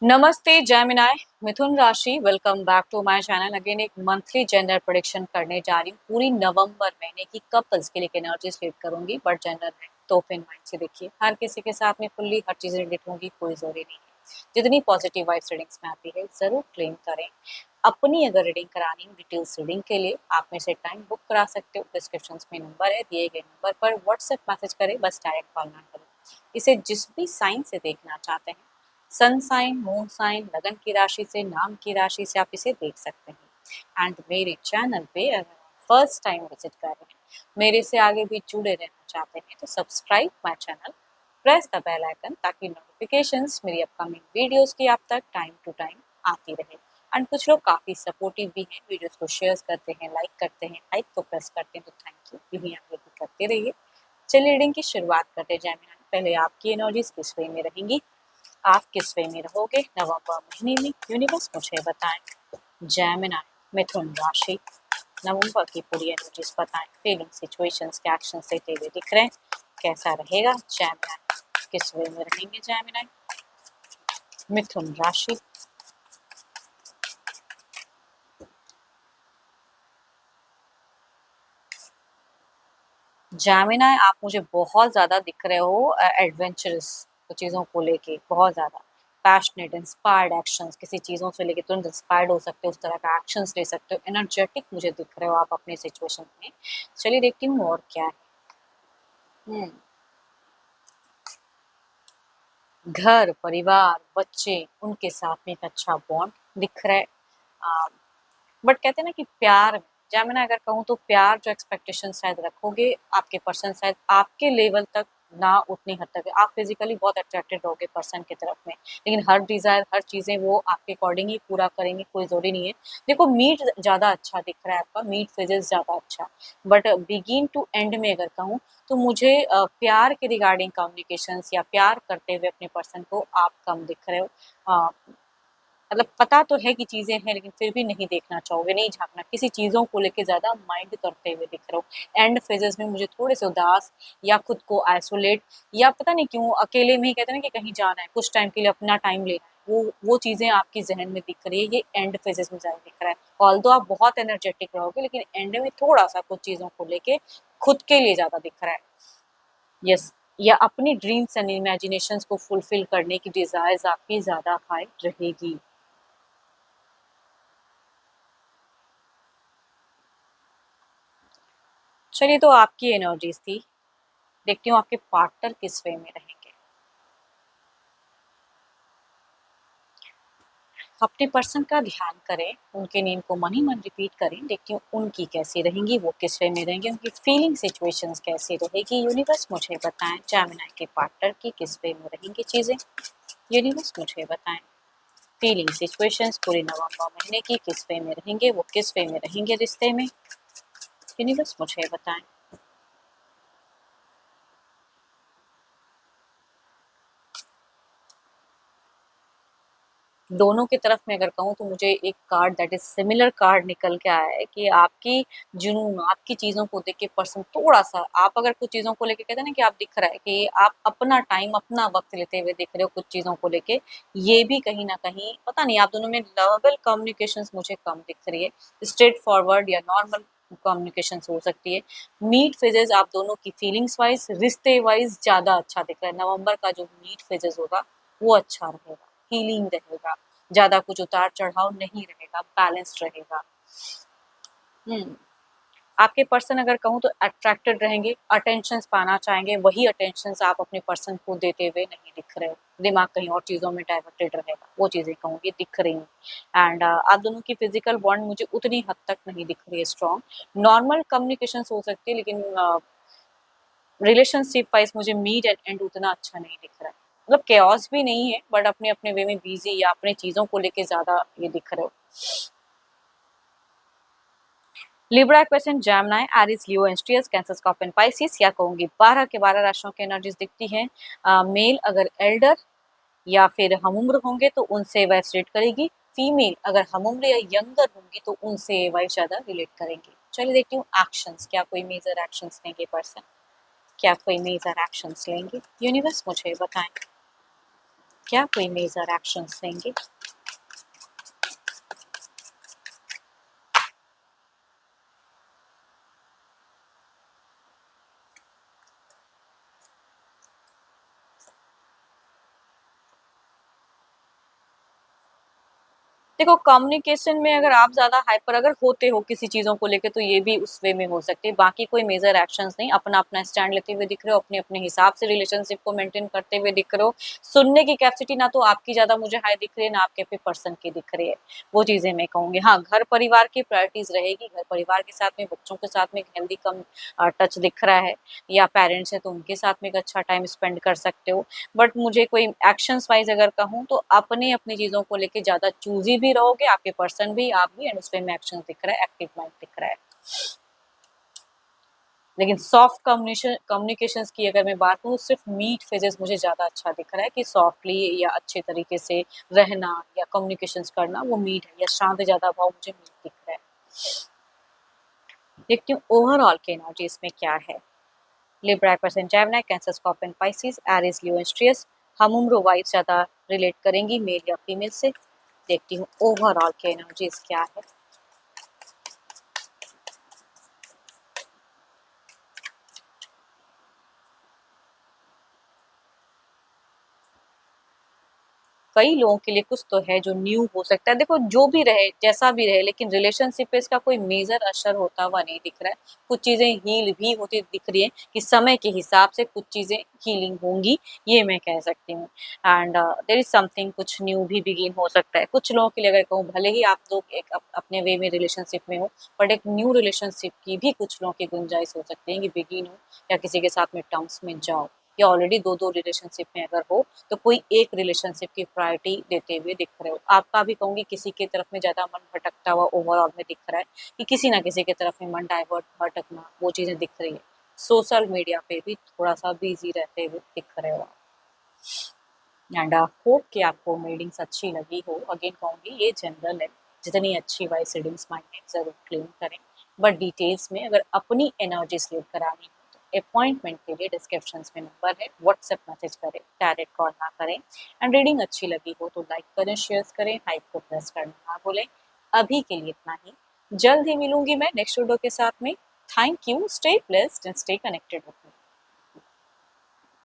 नमस्ते जेमिनाई। मिथुन राशि, welcome back to my channel. Again एक मंथली जेंडर प्रेडिक्शन करने जा रही हूँ। पूरी नवंबर महीने की कपल्स के लिए एनर्जी स्लीप करूंगी, बट जेंडर है तो ओपन माइंड से देखिए। हर किसी के साथ में फुल्ली हर चीजें रिलेट होंगी, कोई जरूरी नहीं है। जितनी पॉजिटिव वाइब्स रीडिंग्स में आती है जरूर क्लेम करें। अपनी अगर रीडिंग करानी हो, डिटेल्स रीडिंग के लिए आप में से टाइम बुक करा सकते हो। डिस्क्रिप्शन में नंबर है, दिए गए नंबर पर व्हाट्सएप मैसेज करें, बस डायरेक्ट कॉल ना करें। इसे जिस भी साइन से देखना चाहते हैं, सन साइन, मून साइन, लगन की राशि से, नाम की राशि से आप इसे देख सकते हैं। एंड मेरे चैनल पे अगर फर्स्ट टाइम विजिट कर रहे हैं, मेरे से आगे भी जुड़े रहना चाहते हैं, तो subscribe my channel, press the bell icon, ताकि नोटिफिकेशंस मेरी अपकमिंग वीडियोस की आप तक टाइम टू टाइम आती रहे। एंड कुछ लोग काफ़ी सपोर्टिव भी हैं, वीडियोस को शेयर करते हैं, लाइक करते हैं, लाइक को प्रेस करते हैं, तो थैंक यू, यही आगे भी करते रहिए। चलिए रीडिंग की शुरुआत करते हैं। जेमिनी, पहले आपकी एनर्जीज किस वे में रहेंगी, आप किस वे में रहोगे नवंबर महीने में, यूनिवर्स मुझे बताएं। जेमिनी, मिथुन राशि, नवंबर की पूरी एनर्जीज बताएं। फीलिंग, सिचुएशंस के एक्शन लेते हुए दिख रहे हैं, कैसा रहेगा जेमिनी, किस वे में रहेंगे जेमिनी, मिथुन राशि। जेमिनी, आप मुझे बहुत ज़्यादा दिख रहे हो एडवेंचरस चीज़ों को लेके, बहुत ज़्यादा पैशनेट, इंस्पायर्ड एक्शंस, किसी चीज़ों से लेके तुरंत इंस्पायर्ड हो सकते हो, उस तरह का एक्शंस ले सकते हो। एनर्जेटिक मुझे दिख रहे हो आप अपने सिचुएशन में। चलिए देखती हूँ और क्या है। हम्म, घर, परिवार, बच्चे, उनके साथ में एक अच्छा बॉन्ड दिख रहा है। बट कहते हैं ना कि प्यार में, जैमिना अगर कहूँ तो प्यार जो एक्सपेक्टेशन शायद रखोगे, आपके पर्सन शायद आपके लेवल तक ना उतनी हद तक है। आप फिजिकली बहुत अट्रैक्टेड रहोगे पर्सन की तरफ में, लेकिन हर डिजायर, हर चीजें वो आपके अकॉर्डिंग ही पूरा करेंगे, कोई जरूरी नहीं है। देखो, मीट ज्यादा अच्छा दिख रहा है आपका, मीट फेजेस ज्यादा अच्छा, बट बिगिन टू एंड में अगर कहूँ तो मुझे प्यार के रिगार्डिंग कम्युनिकेशंस या प्यार करते हुए अपने पर्सन को आप कम दिख रहे हो। मतलब पता तो है कि चीज़ें हैं, लेकिन फिर भी नहीं देखना चाहोगे, नहीं झाँकना, किसी चीज़ों को लेके ज़्यादा माइंड करते हुए दिख रहे हो। एंड फेजेज़ में मुझे थोड़े से उदास या खुद को आइसोलेट, या पता नहीं क्यों अकेले में ही कहते हैं ना कि कहीं जाना है, कुछ टाइम के लिए अपना टाइम लेना है, वो चीज़ें आपकी ज़हन में दिख रही है, ये एंड फेजेज़ में ज़्यादा दिख रहा है। ऑल्दो आप बहुत एनर्जेटिक रहोगे, लेकिन एंड में थोड़ा-सा कुछ चीज़ों को लेके खुद के लिए ज़्यादा दिख रहा है। यस, या अपनी ड्रीम्स एंड इमेजिनेशंस को फुलफिल करने की डिज़ायर्स आपकी ज़्यादा हाई रहेगी। चलिए, तो आपकी एनर्जीज थी। देखती हूँ आपके पार्टनर किस वे में रहेंगे। अपने पर्सन का ध्यान करें, उनके नेम को मन ही मन रिपीट करें। देखती हूँ उनकी कैसी रहेंगी, वो किस वे में रहेंगे, उनकी फीलिंग सिचुएशंस कैसी रहेगी। यूनिवर्स मुझे बताएं, जेमिनी के पार्टनर की किस वे में रहेंगी चीजें। यूनिवर्स मुझे बताएं, फीलिंग सिचुएशंस पूरे नवंबर महीने की किस वे में रहेंगे, वो किस वे में रहेंगे रिश्ते में। यूनिवर्स मुझे बताएं। दोनों की तरफ में अगर कहूँ तो मुझे एक card that is similar card निकल के आया है कि आपकी जुनून, आपकी चीज़ों को देख के पर्सन थोड़ा-सा, आप अगर कुछ चीज़ों को लेके कहते हैं ना कि आप दिख रहा है कि आप अपना टाइम, अपना वक़्त लेते हुए दिख रहे हो कुछ चीज़ों को लेके, ये भी कहीं न कहीं पता नहीं, आप दोनों में वर्बल कम्युनिकेशंस मुझे कम दिख रही है। स्ट्रेट फॉरवर्ड या नॉर्मल कम्युनिकेशंस हो सकती है। मीट फेजेज़ आप दोनों की फीलिंग्स वाइज़, रिश्ते वाइज़ ज़्यादा अच्छा दिख रहा है। नवंबर का जो मीट फेजेज़ होगा, वो अच्छा रहेगा, हीलिंग रहेगा, ज़्यादा कुछ उतार-चढ़ाव नहीं रहेगा, बैलेंस्ड रहेगा। हुँ। आपके पर्सन अगर कहूँ तो अट्रैक्टेड रहेंगे, अटेंशन्स पाना चाहेंगे, वही अटेंशन्स आप अपने पर्सन को देते हुए नहीं दिख रहे हो। दिमाग कहीं और चीज़ों में डाइवर्टेड रहेगा, वो चीज़ें कहूँगी दिख रही हैं। एंड आप दोनों की फिज़िकल बॉन्ड मुझे उतनी हद तक नहीं दिख रही है स्ट्रॉन्ग। नॉर्मल कम्युनिकेशंस हो सकती है, लेकिन रिलेशनशिप वाइज़ मुझे मीट एंड एंड उतना अच्छा नहीं दिख रहा है। मतलब केओस भी नहीं है, बट अपने-अपने वे में बिज़ी या अपनी चीज़ों को लेके ज़्यादा ये दिख रहे हो। लिब्रा, एक्वेरियस, जेमिनी, एरीज, लियो, एस्ट्रियस, कैंसर, स्कॉर्पियन, पाइसिस, या कहूँगी 12 के 12 राशियों की एनर्जीज दिखती हैं। मेल अगर एल्डर या फिर हमउम्र होंगे तो उनसे वाइब्स रिलेट करेगी। फीमेल अगर हमउम्र या यंगर होंगी तो उनसे वाइब्स ज़्यादा रिलेट करेंगी। चलिए देखती हूँ एक्शंस, क्या कोई मेजर एक्शंस लेंगे पर्सन, क्या कोई मेजर एक्शंस लेंगे। यूनिवर्स मुझे बताएं। क्या कोई मेजर एक्शंस लेंगे? देखो कम्युनिकेशन में अगर आप ज़्यादा हाइपर अगर होते हो किसी चीज़ों को लेके तो ये भी उस वे में हो सकती है। बाकी कोई मेजर एक्शंस नहीं, अपना-अपना स्टैंड लेते हुए दिख रहे हो, अपने-अपने हिसाब से रिलेशनशिप को मेंटेन करते हुए दिख रहे हो। सुनने की कैपेसिटी ना तो आपकी ज़्यादा मुझे हाई दिख रही है, ना आपके पे पर्सन की दिख रही है। वो चीज़ें मैं कहूँगी। हाँ, घर-परिवार की प्रायोरिटीज़ रहेगी, घर-परिवार के साथ में, बच्चों के साथ में एक हेल्दी टच दिख रहा है या पेरेंट्स हैं तो उनके साथ में एक अच्छा टाइम स्पेंड कर सकते हो। बट मुझे कोई एक्शंस वाइज अगर कहूँ तो अपने अपनी चीज़ों को लेके ज़्यादा चूज़ी भी रहोगे, आपके पर्सन भी, आप भी, एंड उसमें में एक्शन दिख रहा है, एक्टिव माइंड दिख रहा है। लेकिन सॉफ्ट कम्युनिकेशंस की अगर मैं बात करूँ सिर्फ मीट फेजेस मुझे ज़्यादा अच्छा दिख रहा है कि सॉफ्टली या अच्छे तरीके से रहना या कम्युनिकेशंस करना वो मीट है या शांत ज़्यादा भाव मुझे मीट दिख रहा है। देखती हूँ ओवरऑल की एनर्जी इसमें क्या है। Libra person Gemini, Cancer, Scorpion, Pisces, Aries, Leo and स्ट्रियस। हम उम्र वाइज ज़्यादा रिलेट करेंगी मेल या फीमेल से। देखती हूँ ओवरऑल की एनर्जीज क्या है। कई लोगों के लिए कुछ तो है जो न्यू हो सकता है। देखो जो भी रहे, जैसा भी रहे, लेकिन रिलेशनशिप पे इसका कोई मेजर असर होता हुआ नहीं दिख रहा है। कुछ चीज़ें हील भी होती दिख रही हैं कि समय के हिसाब से कुछ चीज़ें हीलिंग होंगी, ये मैं कह सकती हूँ। एंड देयर इज़ समथिंग कुछ न्यू भी बिगिन हो सकता है। कुछ लोगों के लिए अगर कहूँ भले ही आप लोग एक अपने वे में रिलेशनशिप में हो, बट एक न्यू रिलेशनशिप की भी कुछ लोगों की गुंजाइश हो सकती है कि बिगिन हो या किसी के साथ में टर्म्स में जाओ या ऑलरेडी 2-2 रिलेशनशिप में अगर हो तो कोई एक रिलेशनशिप की प्रायोरिटी देते हुए दिख रहे हो। आपका भी कहूँगी किसी की तरफ में ज़्यादा मन भटकता हुआ ओवरऑल में दिख रहा है कि किसी ना किसी की तरफ में मन डाइवर्ट भटकना वो चीज़ें दिख रही है। सोशल मीडिया पे भी थोड़ा-सा बिज़ी रहते हुए दिख रहे हो आप। एंड होप कि आपको रीडिंग्स अच्छी लगी हो। अगेन कहूँगी ये जनरल है, जितनी अच्छी वाइज रीडिंग्स मांगे ज़रूर क्लेम करें। बट डिटेल्स में अगर अपनी एनर्जी स्लीप करानी हो तो अपॉइंटमेंट के लिए डिस्क्रिप्शंस में नंबर है, व्हाट्सएप मैसेज करें, डायरेक्ट कॉल ना करें। एंड रीडिंग अच्छी लगी हो तो लाइक करें, शेयर करें, हाइप को प्रेस करना ना भूलें। अभी के लिए इतना ही। जल्द ही मिलूंगी मैं नेक्स्ट वीडियो के साथ में। Thank you, stay blessed and stay connected with me.